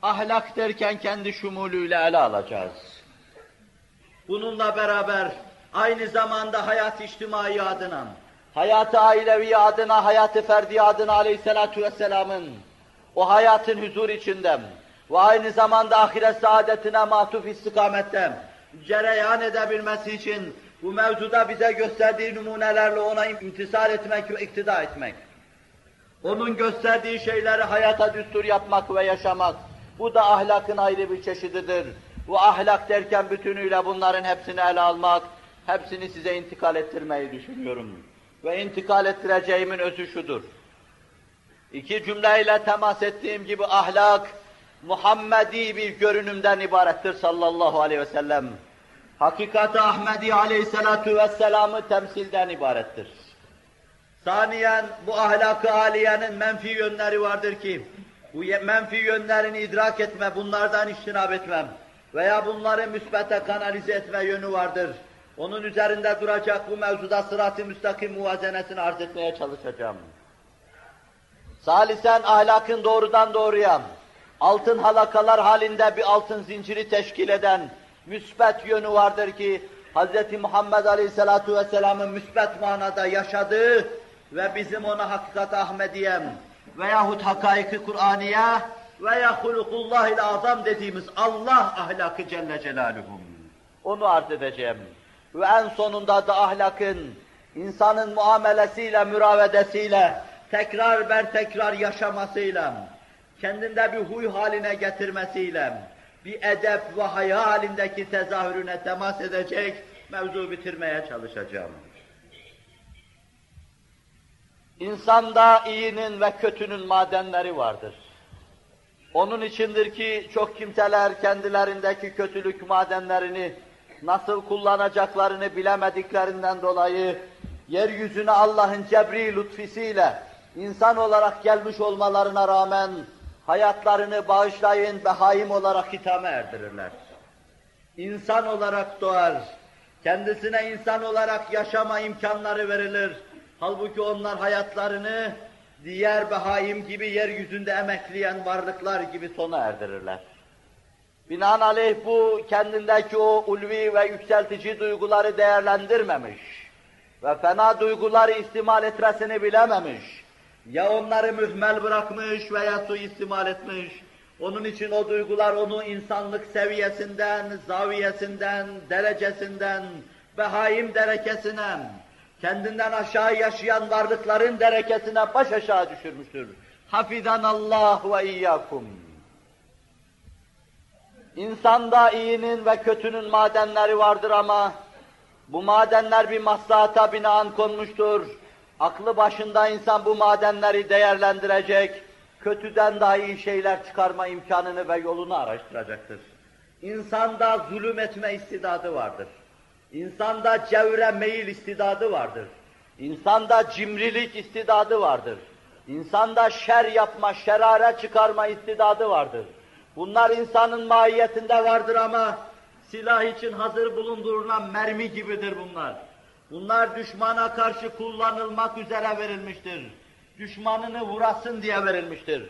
ahlak derken kendi şumulüyle ele alacağız. Bununla beraber aynı zamanda hayat içtimai adına, hayat-ı ailevi adına, hayat-ı ferdi adına aleyhissalatu vesselamın o hayatın huzur içinde ve aynı zamanda ahiret saadetine matuf istikamette cereyan edebilmesi için bu mevzuda bize gösterdiği numunelerle ona imtisal etmek ve iktida etmek, onun gösterdiği şeyleri hayata düstur yapmak ve yaşamak, bu da ahlakın ayrı bir çeşididir. Bu ahlak derken bütünüyle bunların hepsini ele almak, hepsini size intikal ettirmeyi düşünüyorum. Ve intikal ettireceğimin özü şudur. İki cümleyle temas ettiğim gibi ahlak, Muhammedi bir görünümden ibarettir sallallahu aleyhi ve sellem. Hakikat-ı Ahmedi aleyhissalatu vesselam'ı temsilden ibarettir. Saniyen bu ahlak-ı aliyenin menfi yönleri vardır ki, bu menfi yönlerini idrak etme, bunlardan iştinab etmem veya bunları müsbete kanalize etme yönü vardır. Onun üzerinde duracak bu mevzuda sırat-ı müstakim muvazenesini arz etmeye çalışacağım. Salisen ahlakın doğrudan doğruya altın halakalar halinde bir altın zinciri teşkil eden müsbet yönü vardır ki Hz. Muhammed Aleyhisselatu Vesselam'ın müsbet manada yaşadığı ve bizim ona hakikat-ı Ahmediyem veyahut hakaik-i Kur'aniye veya hulukullahil azam dediğimiz Allah ahlakı Celle Celaluhu. Onu arz edeceğim. Ve en sonunda da ahlakın insanın muamelesiyle, müravedesiyle, tekrar ber tekrar yaşamasıyla, kendinde bir huy haline getirmesiyle, bir edep ve haya halindeki tezahürüne temas edecek mevzu bitirmeye çalışacağım. İnsanda iyinin ve kötünün madenleri vardır. Onun içindir ki çok kimseler kendilerindeki kötülük madenlerini nasıl kullanacaklarını bilemediklerinden dolayı yeryüzüne Allah'ın cebri lütfisiyle insan olarak gelmiş olmalarına rağmen hayatlarını bağışlayın behaim olarak hitame erdirirler. İnsan olarak doğar, kendisine insan olarak yaşama imkanları verilir. Halbuki onlar hayatlarını diğer behaim gibi yeryüzünde emekleyen varlıklar gibi sona erdirirler. Binaenaleyh bu kendindeki o ulvi ve yükseltici duyguları değerlendirmemiş ve fena duyguları istimal etmesini bilememiş. Ya onları mühmel bırakmış veya suistimal etmiş. Onun için o duygular onu insanlık seviyesinden, zaviyesinden, derecesinden, behaim derekesine, kendinden aşağı yaşayan varlıkların derekesine baş aşağı düşürmüştür. Hafidanallah ve iyyakum. İnsanda iyinin ve kötünün madenleri vardır ama bu madenler bir maslahata binaen konmuştur. Aklı başında insan bu madenleri değerlendirecek, kötüden daha iyi şeyler çıkarma imkanını ve yolunu araştıracaktır. İnsanda zulüm etme istidadı vardır. İnsanda cevre meyil istidadı vardır. İnsanda cimrilik istidadı vardır. İnsanda şer yapma, şerare çıkarma istidadı vardır. Bunlar insanın mahiyetinde vardır ama silah için hazır bulundurulan mermi gibidir bunlar. Bunlar düşmana karşı kullanılmak üzere verilmiştir. Düşmanını vurasın diye verilmiştir.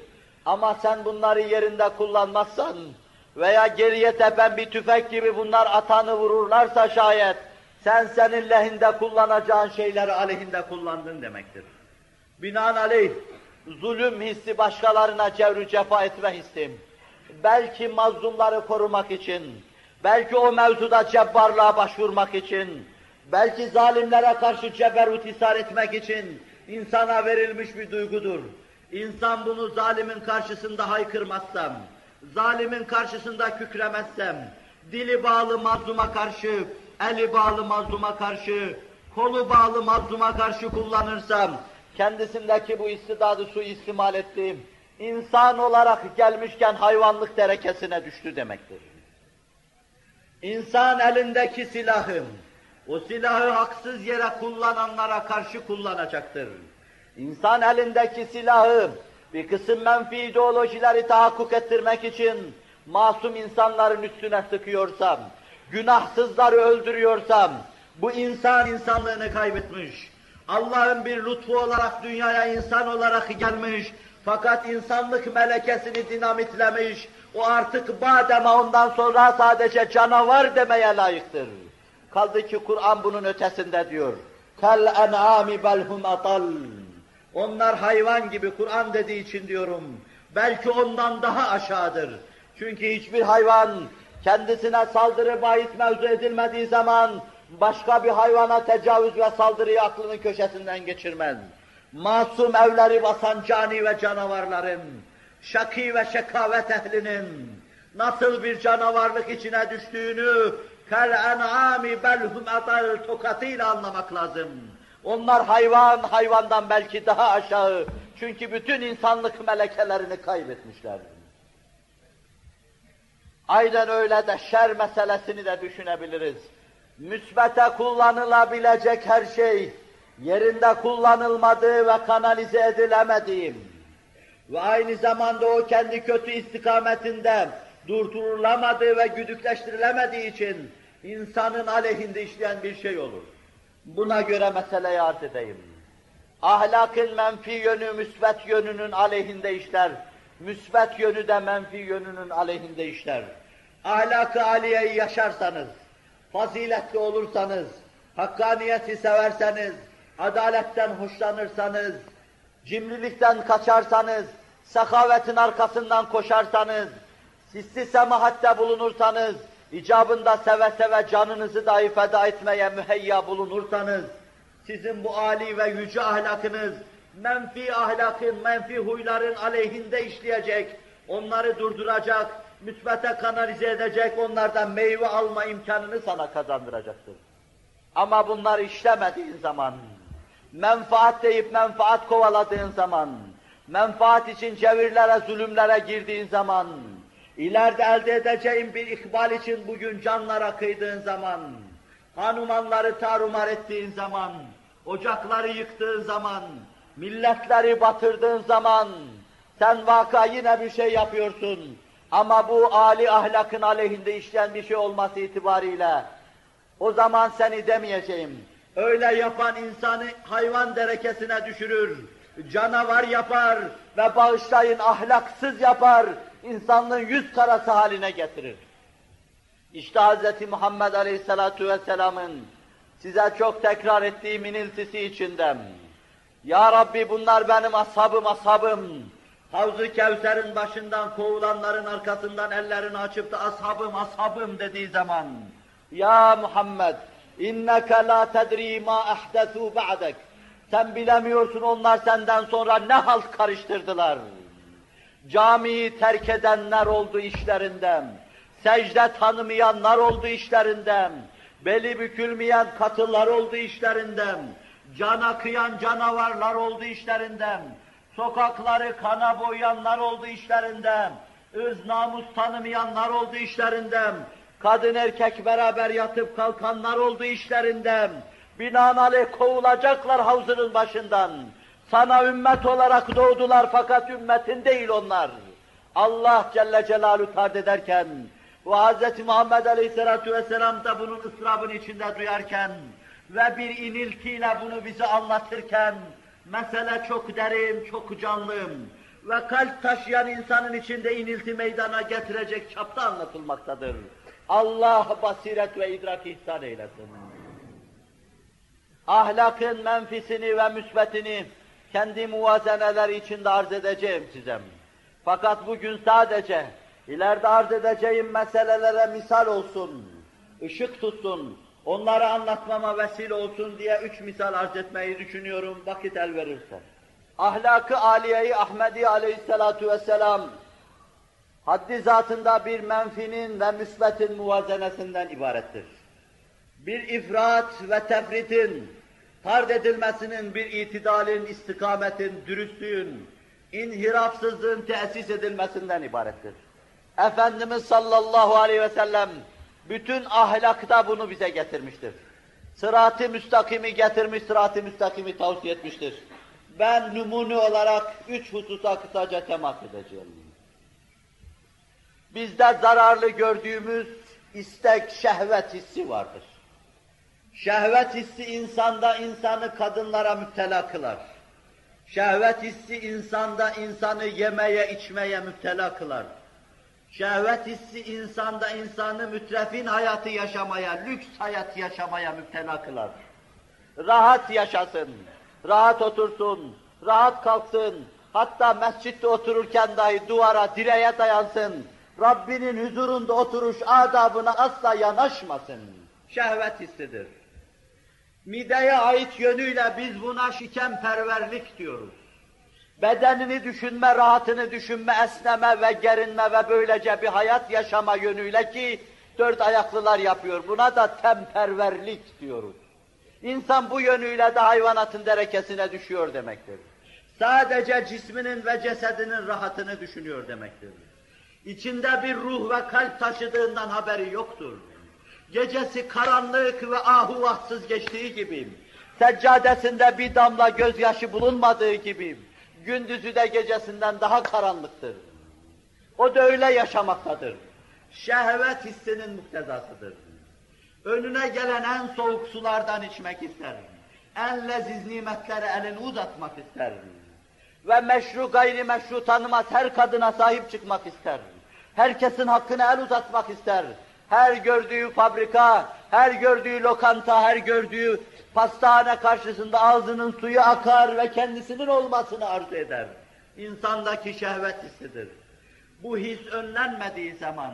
Ama sen bunları yerinde kullanmazsan veya geriye tepen bir tüfek gibi bunlar atanı vururlarsa şayet, sen senin lehinde kullanacağın şeyleri aleyhinde kullandın demektir. Binaenaleyh, zulüm hissi başkalarına cevr-ü cefa etme hissim, belki mazlumları korumak için, belki o mevzuda cebbarlığa başvurmak için, belki zalimlere karşı ceberut ishar etmek için insana verilmiş bir duygudur. İnsan bunu zalimin karşısında haykırmazsam, zalimin karşısında kükremezsem, dili bağlı mazluma karşı, eli bağlı mazluma karşı, kolu bağlı mazluma karşı kullanırsam, kendisindeki bu istidadı suistimal ettiğim, insan olarak gelmişken hayvanlık derekesine düştü demektir. İnsan elindeki silahı, o silahı haksız yere kullananlara karşı kullanacaktır. İnsan elindeki silahı bir kısım menfi ideolojileri tahakkuk ettirmek için masum insanların üstüne sıkıyorsam, günahsızları öldürüyorsam, bu insan insanlığını kaybetmiş. Allah'ın bir lütfu olarak dünyaya insan olarak gelmiş, fakat insanlık melekesini dinamitlemiş, O artık bademe ondan sonra sadece canavar demeye layıktır. Kaldı ki Kur'an bunun ötesinde diyor. Kel en'ami belhum atal. Onlar hayvan gibi Kur'an dediği için diyorum. Belki ondan daha aşağıdır. Çünkü hiçbir hayvan kendisine saldırı bahis mevzu edilmediği zaman başka bir hayvana tecavüz ve saldırıyı aklının köşesinden geçirmez. Masum evleri basan cani ve canavarların, şakî ve şekavet ehlinin nasıl bir canavarlık içine düştüğünü kel en'ami belhum atal tokatıyla anlamak lazım. Onlar hayvan, hayvandan belki daha aşağı. Çünkü bütün insanlık melekelerini kaybetmişler. Aynen öyle de şer meselesini de düşünebiliriz. Müsbete kullanılabilecek her şey, yerinde kullanılmadığı ve kanalize edilemediği ve aynı zamanda o kendi kötü istikametinde durdurulamadığı ve güdükleştirilemediği için insanın aleyhinde işleyen bir şey olur. Buna göre meseleyi arz edeyim. Ahlakın menfi yönü müsbet yönünün aleyhinde işler. Müsbet yönü de menfi yönünün aleyhinde işler. Ahlak-ı aliyeyi yaşarsanız, faziletli olursanız, hakkaniyeti severseniz, adaletten hoşlanırsanız, cimrilikten kaçarsanız, sekavetin arkasından koşarsanız, hissi semahatte bulunursanız, icabında seve seve canınızı dahi feda etmeye müheyya bulunursanız, sizin bu âli ve yüce ahlakınız, menfi ahlakın, menfi huyların aleyhinde işleyecek, onları durduracak, müsbete kanalize edecek, onlardan meyve alma imkanını sana kazandıracaktır. Ama bunlar işlemediğin zaman, menfaat deyip menfaat kovaladığın zaman, menfaat için çevirlere, zulümlere girdiğin zaman, ileride elde edeceğin bir ikbal için bugün canlara kıydığın zaman, hanumanları tarumar ettiğin zaman, ocakları yıktığın zaman, milletleri batırdığın zaman, sen vaka yine bir şey yapıyorsun. Ama bu âli ahlakın aleyhinde işleyen bir şey olması itibariyle, o zaman seni demeyeceğim. Öyle yapan insanı hayvan derekesine düşürür, canavar yapar ve bağışlayın ahlaksız yapar, insanlığın yüz karası haline getirir. İşte Hz. Muhammed Aleyhisselatu Vesselam'ın size çok tekrar ettiği iniltisi içinden, Ya Rabbi bunlar benim ashabım, ashabım. Havz-ı Kevser'in başından kovulanların arkasından ellerini açıp da ashabım, ashabım dediği zaman, Ya Muhammed, inneke la tedri ma ahdesu ba'dek. Sen bilemiyorsun onlar senden sonra ne halt karıştırdılar. Camiyi terk edenler oldu işlerinden, secde tanımayanlar oldu işlerinden, beli bükülmeyen katılar oldu işlerinden, cana kıyan canavarlar oldu işlerinden, sokakları kana boyayanlar oldu işlerinden, ırz namus tanımayanlar oldu işlerinden, kadın erkek beraber yatıp kalkanlar oldu işlerinden, binaenaleyh kovulacaklar havzının başından. Sana ümmet olarak doğdular fakat ümmetin değil onlar. Allah Celle Celaluhu tard ederken ve Hz. Muhammed Aleyhisselatü Vesselam da bunun ıstırabını içinde duyarken ve bir iniltiyle bunu bize anlatırken mesele çok derin, çok canlı ve kalp taşıyan insanın içinde inilti meydana getirecek çapta anlatılmaktadır. Allah basiret ve idrak ihsan eylesin. Ahlakın menfisini ve müsbetini kendi muvazeneleri içinde arz edeceğim size. Fakat bugün sadece ileride arz edeceğim meselelere misal olsun, ışık tutsun, onları anlatmama vesile olsun diye 3 misal arz etmeyi düşünüyorum vakit el verirse. Ahlak-ı âliye-i Ahmedi Aleyhisselatu Vesselam haddi zatında bir menfinin ve müsbetin muvazenesinden ibarettir. Bir ifrat ve tefritin, tard edilmesinin, bir itidalin, istikametin, dürüstlüğün, inhirafsızlığın tesis edilmesinden ibarettir. Efendimiz sallallahu aleyhi ve sellem bütün ahlakta bunu bize getirmiştir. Sırat-ı müstakimi getirmiş, sırat-ı müstakimi tavsiye etmiştir. Ben numune olarak 3 hususa kısaca temas edeceğim. Bizde zararlı gördüğümüz istek, şehvet hissi vardır. Şehvet hissi insanda insanı kadınlara müptela kılar. Şehvet hissi insanda insanı yemeye, içmeye müptela kılar. Şehvet hissi insanda insanı mütrefin hayatı yaşamaya, lüks hayat yaşamaya müptela kılar. Rahat yaşasın, rahat otursun, rahat kalksın, hatta mescitte otururken dahi duvara, direğe dayansın. Rabbinin huzurunda oturuş adabına asla yanaşmasın. Şehvet hissidir. Mideye ait yönüyle biz buna şikemperverlik diyoruz. Bedenini düşünme, rahatını düşünme, esneme ve gerinme ve böylece bir hayat yaşama yönüyle ki dört ayaklılar yapıyor. Buna da temperverlik diyoruz. İnsan bu yönüyle de hayvanatın derekesine düşüyor demektir. Sadece cisminin ve cesedinin rahatını düşünüyor demektir. İçinde bir ruh ve kalp taşıdığından haberi yoktur. Gecesi karanlık ve ahuvahsız geçtiği gibi, seccadesinde bir damla gözyaşı bulunmadığı gibi, gündüzü de gecesinden daha karanlıktır. O da öyle yaşamaktadır. Şehvet hissinin muktezasıdır. Önüne gelen en soğuk sulardan içmek ister. En leziz nimetlere elini uzatmak ister. Ve meşru gayrimeşru tanımaz her kadına sahip çıkmak ister. Herkesin hakkına el uzatmak ister. Her gördüğü fabrika, her gördüğü lokanta, her gördüğü pastane karşısında ağzının suyu akar ve kendisinin olmasını arzu eder. İnsandaki şehvet hissidir. Bu his önlenmediği zaman,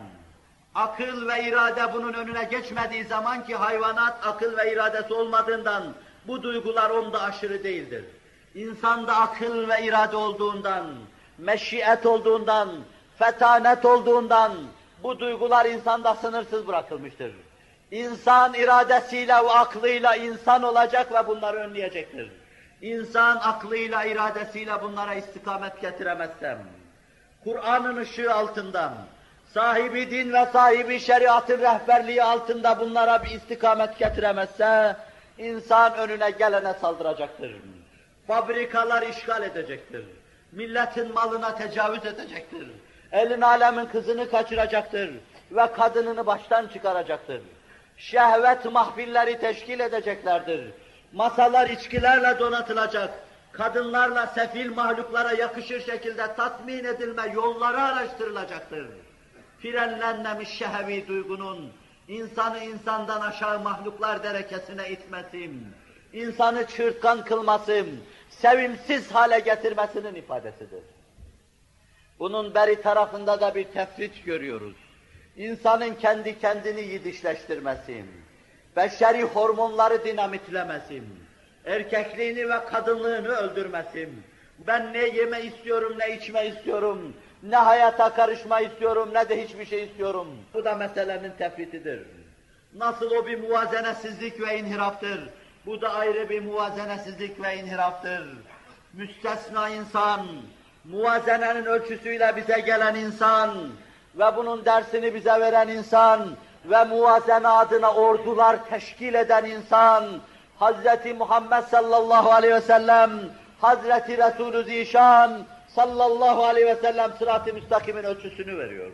akıl ve irade bunun önüne geçmediği zaman ki hayvanat akıl ve iradesi olmadığından bu duygular onda aşırı değildir. İnsanda akıl ve irade olduğundan, meşiyet olduğundan, fetanet olduğundan bu duygular insanda sınırsız bırakılmıştır. İnsan iradesiyle ve aklıyla insan olacak ve bunları önleyecektir. İnsan aklıyla, iradesiyle bunlara istikamet getiremezsem, Kur'an'ın ışığı altında, sahibi din ve sahibi şeriatın rehberliği altında bunlara bir istikamet getiremezse, insan önüne gelene saldıracaktır. Fabrikalar işgal edecektir. Milletin malına tecavüz edecektir. Elin alemin kızını kaçıracaktır ve kadınını baştan çıkaracaktır. Şehvet mahfilleri teşkil edeceklerdir. Masalar içkilerle donatılacak. Kadınlarla sefil mahluklara yakışır şekilde tatmin edilme yolları araştırılacaktır. Frenlenmemiş şehvi duygunun insanı insandan aşağı mahluklar derekesine itmesin, insanı çırtkan kılmasın, sevimsiz hale getirmesinin ifadesidir. Bunun beri tarafında da bir tefrit görüyoruz. İnsanın kendi kendini yidişleştirmesi, beşeri hormonları dinamitlemesi, erkekliğini ve kadınlığını öldürmesi, ben ne yeme istiyorum, ne içme istiyorum, ne hayata karışma istiyorum, ne de hiçbir şey istiyorum. Bu da meselenin tefritidir. Nasıl o bir muvazenesizlik ve inhiraftır, bu da ayrı bir muvazenesizlik ve inhiraftır. Müstesna insan, muvazenenin ölçüsüyle bize gelen insan ve bunun dersini bize veren insan ve muvazene adına ordular teşkil eden insan, Hazreti Muhammed sallallahu aleyhi ve sellem, Hazreti Resulü Zişan sallallahu aleyhi ve sellem sırat-ı müstakimin ölçüsünü veriyor.